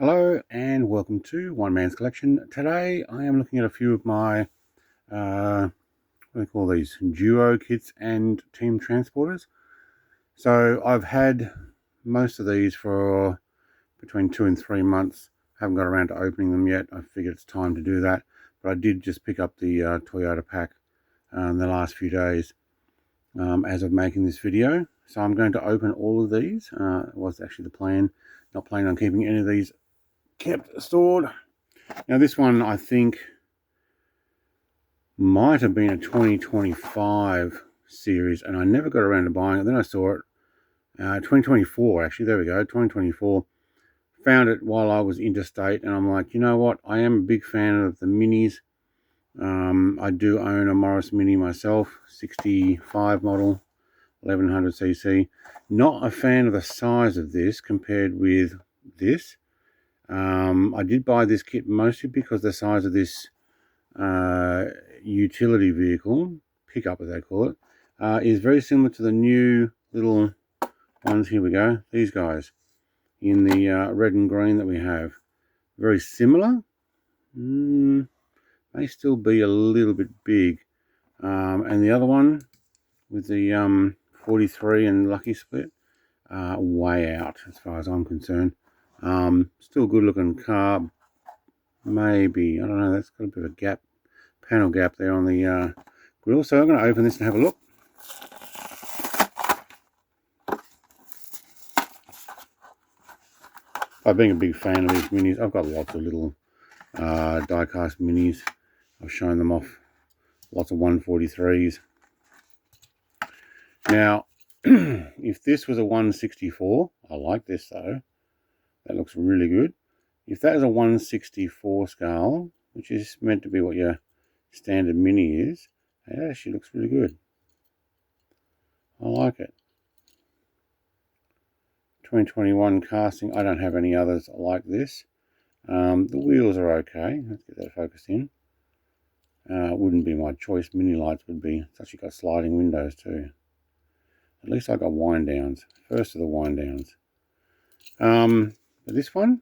Hello and welcome to One Man's Collection. Today I am looking at a few of my, what do they call these, duo kits and team transporters. So I've had most of these for between 2 and 3 months. Haven't got around to opening them yet. I figured it's time to do that. But I did just pick up the Toyota pack in the last few days as of making this video. So I'm going to open all of these. It was actually the plan. Not planning on keeping any of these kept stored. Now this one I think might have been a 2025 series and I never got around to buying it. Then I saw it 2024 actually, there we go, 2024. Found it while I was interstate and I'm like, you know what, I am a big fan of the minis. I do own a Morris Mini myself, 65 model, 1100cc. Not a fan of the size of this compared with this. I did buy this kit mostly because the size of this utility vehicle, pickup as they call it, is very similar to the new little ones. Here we go, these guys in the red and green that we have. Very similar. May still be a little bit big. And the other one with the 43 and Lucky Split, way out as far as I'm concerned. Still good looking car. Maybe, I don't know, that's got a bit of a gap, panel gap there on the grill. So I'm going to open this and have a look. By being a big fan of these minis, I've got lots of little die-cast minis. I've shown them off, lots of 143s. Now, if this was a 164, I like this though. That looks really good. If that is a 164 scale, which is meant to be what your standard mini is, it actually looks really good. I like it. 2021 casting. I don't have any others like this. The wheels are okay. Let's get that focused in. Wouldn't be my choice. Mini lights would be. It's actually got sliding windows too. At least I got wind downs. First of the wind downs. But this one,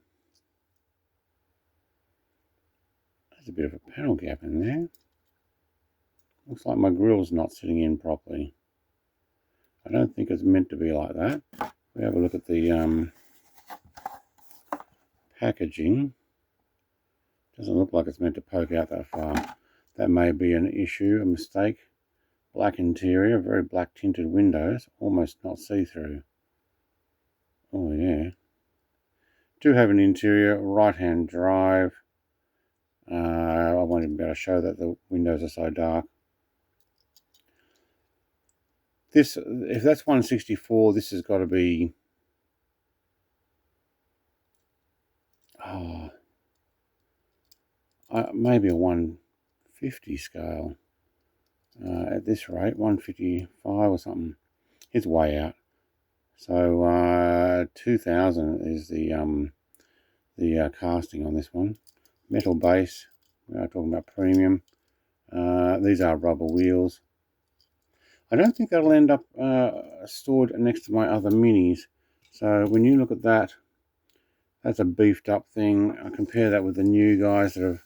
there's a bit of a panel gap in there. Looks like my grill's not sitting in properly. I don't think it's meant to be like that. We have a look at the packaging. Doesn't look like it's meant to poke out that far. That may be an issue, a mistake. Black interior, very black tinted windows, almost not see-through. Oh yeah. Do have an interior right-hand drive. I won't even be able to show that the windows are so dark. This, if that's 164, this has got to be, maybe a 150 scale. At this rate, 155 or something. It's way out. So 2000 is the casting on this one. Metal base. We are talking about premium. These are rubber wheels. I don't think that'll end up stored next to my other minis. So when you look at that, that's a beefed up thing. I compare that with the new guys that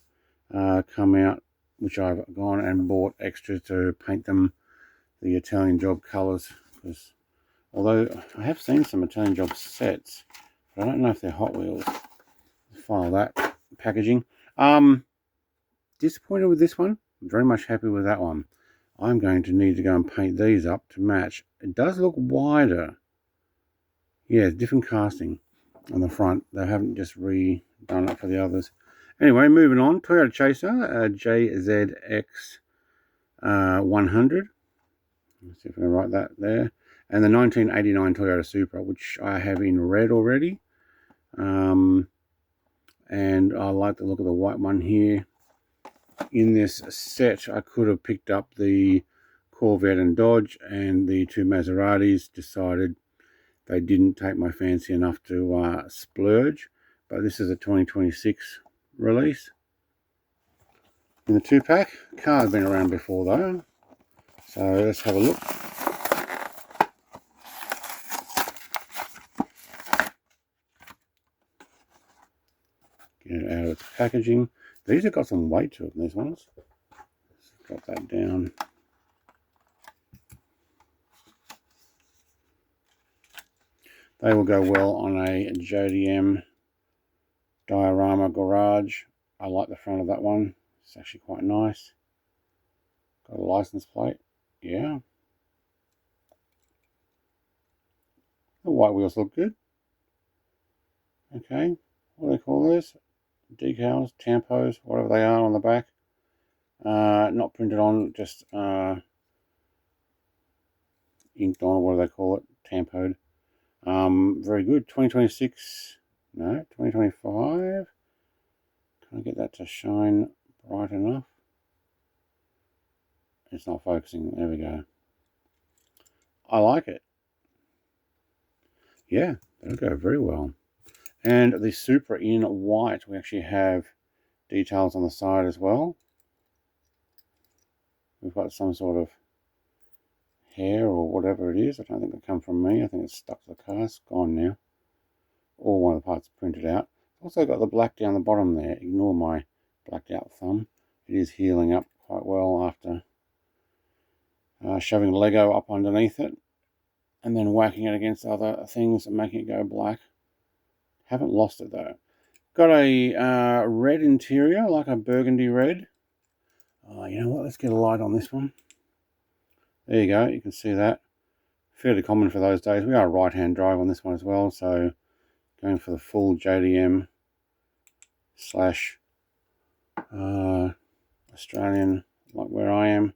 have come out, which I've gone and bought extra to paint them the Italian Job colours. Because although I have seen some Italian Job sets, but I don't know if they're Hot Wheels. File that packaging. Disappointed with this one. I'm very much happy with that one. I'm going to need to go and paint these up to match. It does look wider. Yeah, different casting on the front. They haven't just redone it for the others. Anyway, moving on. Toyota Chaser, JZX 100. Let's see if I can write that there. And the 1989 Toyota Supra, which I have in red already. And I like the look of the white one here. In this set, I could have picked up the Corvette and Dodge and the two Maseratis. Decided they didn't take my fancy enough to splurge. But this is a 2026 release. In the 2-pack, car's been around before though. So let's have a look. Get it out of its packaging. These have got some weight to them, these ones. Let's drop that down. They will go well on a JDM diorama garage. I like the front of that one. It's actually quite nice. Got a license plate. Yeah. The white wheels look good. Okay. What do they call this? Decals, tampos, whatever they are on the back. Not printed on, just inked on, what do they call it? Tampoed. Very good. 2026. No, 2025. Can't get that to shine bright enough. It's not focusing. There we go. I like it. Yeah, that'll go very well. And the Supra in white, we actually have details on the side as well. We've got some sort of hair or whatever it is. I don't think it come from me. I think it's stuck to the car. It's gone now. Or one of the parts printed out. Also got the black down the bottom there. Ignore my blacked out thumb. It is healing up quite well after shoving Lego up underneath it and then whacking it against other things and making it go black. Haven't lost it though. Got a red interior, like a burgundy red. You know what? Let's get a light on this one. There you go. You can see that. Fairly common for those days. We are right-hand drive on this one as well, so going for the full JDM / Australian, like where I am,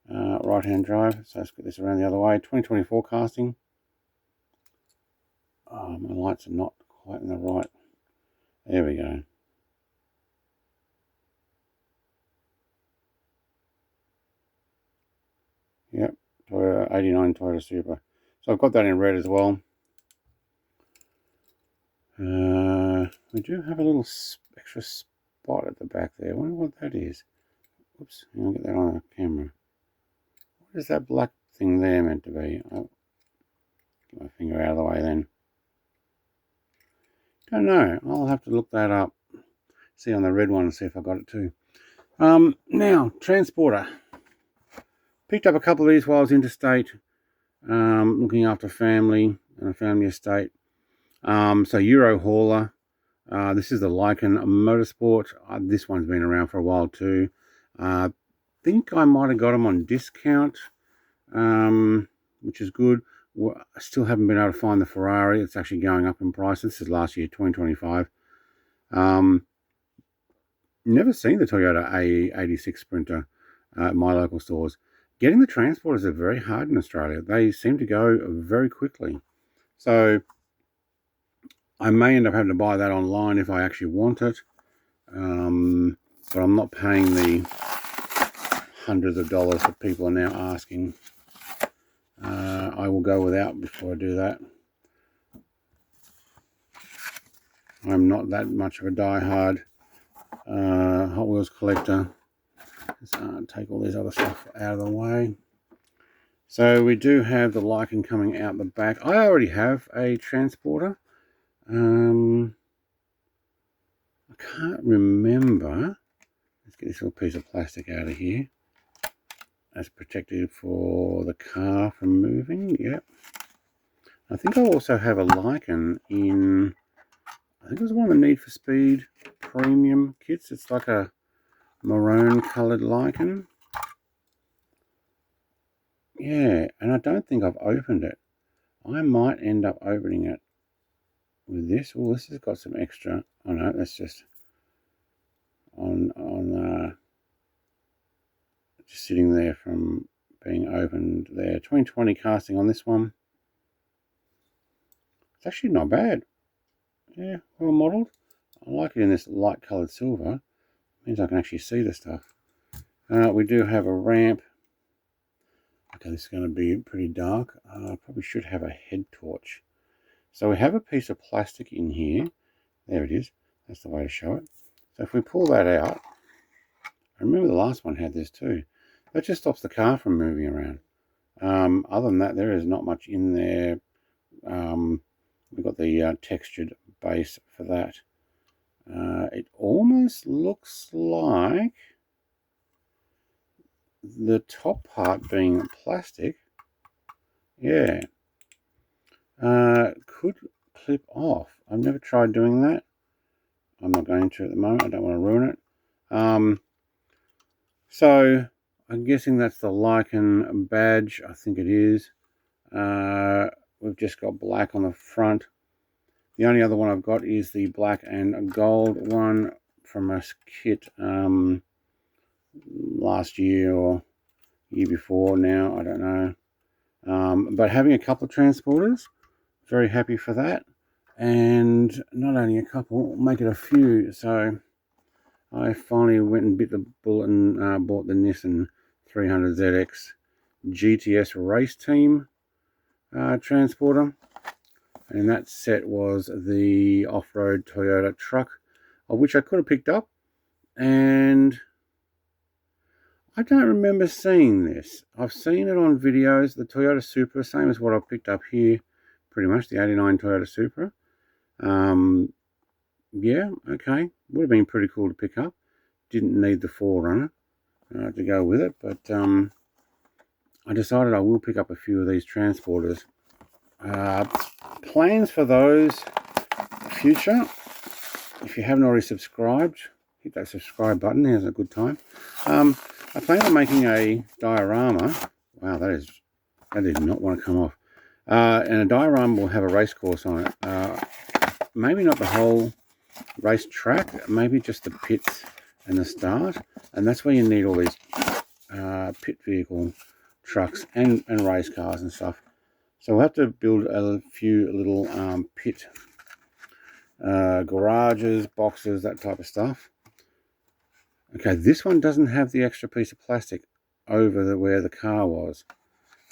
right-hand drive. So let's get this around the other way. 2024 casting. My lights are not quite in the right. There we go. Yep, Toyota 89 Toyota Supra. So I've got that in red as well. We do have a little extra spot at the back there. I wonder what that is. Oops, I'll get that on the camera. What is that black thing there meant to be? I'll get my finger out of the way then. Don't know. I'll have to look that up. See on the red one and see if I got it too. Now, transporter. Picked up a couple of these while I was interstate, looking after family and a family estate. So Euro hauler. This is the Lykan Motorsport. This one's been around for a while too. I think I might have got them on discount, which is good. I still haven't been able to find the Ferrari. It's actually going up in price. This is last year, 2025. Never seen the Toyota A86 Sprinter at my local stores. Getting the transporters are very hard in Australia. They seem to go very quickly. So I may end up having to buy that online if I actually want it. But I'm not paying the hundreds of dollars that people are now asking. I will go without before I do that. I'm not that much of a die-hard Hot Wheels collector. Let's take all these other stuff out of the way. So we do have the Lykan coming out the back. I already have a transporter. I can't remember. Let's get this little piece of plastic out of here. That's protected for the car from moving. Yep. I think I also have a Lykan in, I think it was one of the Need for Speed premium kits. It's like a maroon coloured Lykan. Yeah, and I don't think I've opened it. I might end up opening it with this. Oh, this has got some extra. Oh no, that's just on just sitting there from being opened there. 2020 casting on this one. It's actually not bad. Yeah, well modelled. I like it in this light coloured silver. It means I can actually see the stuff. We do have a ramp. Okay, this is going to be pretty dark. I probably should have a head torch. So we have a piece of plastic in here. There it is. That's the way to show it. So if we pull that out, I remember the last one had this too. That just stops the car from moving around. Other than that, there is not much in there. We've got the textured base for that. It almost looks like the top part being plastic. Yeah. Could clip off. I've never tried doing that. I'm not going to at the moment. I don't want to ruin it. So I'm guessing that's the Lycan badge. I think it is. We've just got black on the front. The only other one I've got is the black and gold one from a kit last year or year before now. I don't know. But having a couple of transporters, very happy for that. And not only a couple, make it a few. So I finally went and bit the bullet and bought the Nissan 300ZX GTS Race Team transporter. And that set was the off-road Toyota truck, of which I could have picked up. And I don't remember seeing this. I've seen it on videos, the Toyota Supra, same as what I picked up here, pretty much, the 89 Toyota Supra. Yeah, okay, would have been pretty cool to pick up. Didn't need the 4Runner to go with it, but I decided I will pick up a few of these transporters. Plans for those future, if you haven't already subscribed, hit that subscribe button. Here's a good time. I plan on making a diorama. Wow, that did not want to come off. And a diorama will have a race course on it. Maybe not the whole race track, maybe just the pits and the start. And that's where you need all these pit vehicle trucks and race cars and stuff. So we'll have to build a few little pit garages, boxes, that type of stuff. Okay, this one doesn't have the extra piece of plastic over where the car was.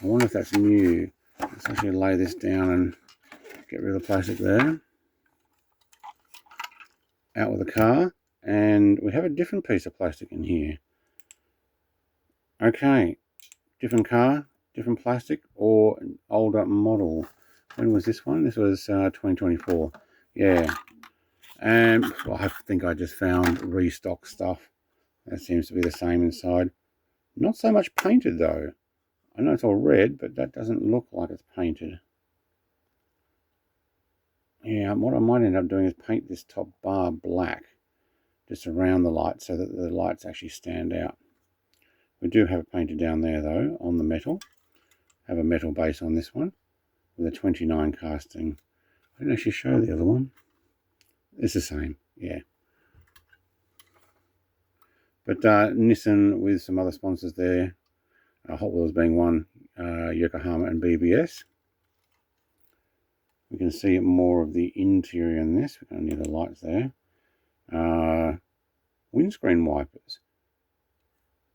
I wonder if that's new. Let's actually lay this down and get rid of the plastic there. Out with the car. And we have a different piece of plastic in here. Okay, different car, different plastic, or an older model. When was this one? This was 2024. Yeah. And well, I think I just found restock stuff. That seems to be the same inside. Not so much painted though. I know it's all red, but that doesn't look like it's painted. Yeah, what I might end up doing is paint this top bar black, just around the light, so that the lights actually stand out. We do have it painted down there though, on the metal. Have a metal base on this one, with a 29 casting. I didn't actually show the other one. It's the same, yeah. But Nissan with some other sponsors there, Hot Wheels being one, Yokohama and BBS. We can see more of the interior in this. We're going to need the lights there. Windscreen wipers.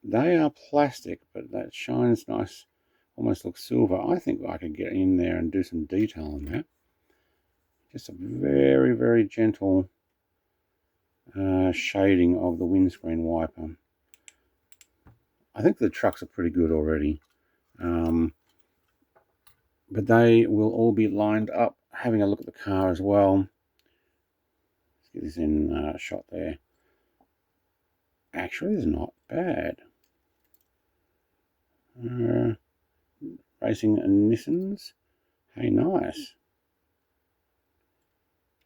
They are plastic, but that shines nice, almost looks silver. I think I could get in there and do some detail on that. Just a very, very gentle shading of the windscreen wiper. I think the trucks are pretty good already. But they will all be lined up. Having a look at the car as well. Let's get this in shot there. Actually, it's not bad. Racing Nissans. Hey, nice.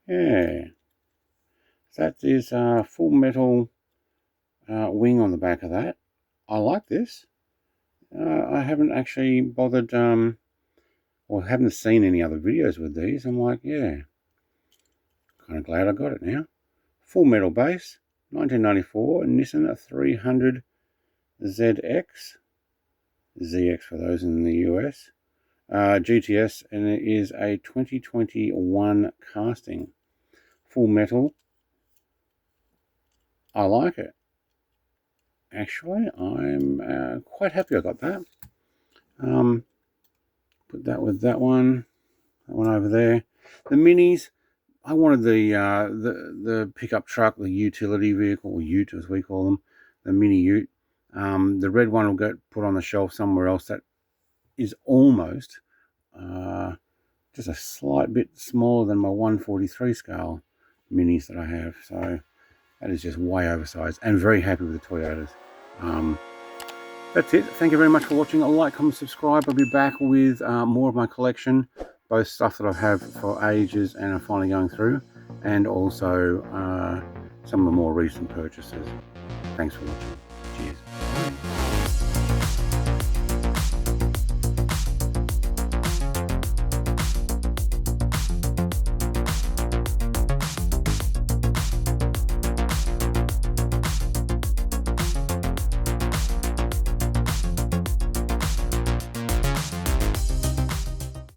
Yeah. That is a full metal wing on the back of that. I like this. I haven't actually bothered, or haven't seen any other videos with these. I'm like, yeah, kind of glad I got it now. Full metal base, 1994 Nissan 300 ZX, ZX for those in the US, GTS, and it is a 2021 casting. Full metal. I like it. Actually, I'm quite happy I got that. Put that with that one over there. The Minis, I wanted the pickup truck, the utility vehicle, or ute as we call them, the mini ute. The red one will get put on the shelf somewhere else. That is almost just a slight bit smaller than my 143 scale Minis that I have. So that is just way oversized, and very happy with the Toyotas. That's it. Thank you very much for watching. Like, comment, subscribe. I'll be back with more of my collection, both stuff that I've had for ages and I'm finally going through, and also some of the more recent purchases. Thanks for watching. Cheers.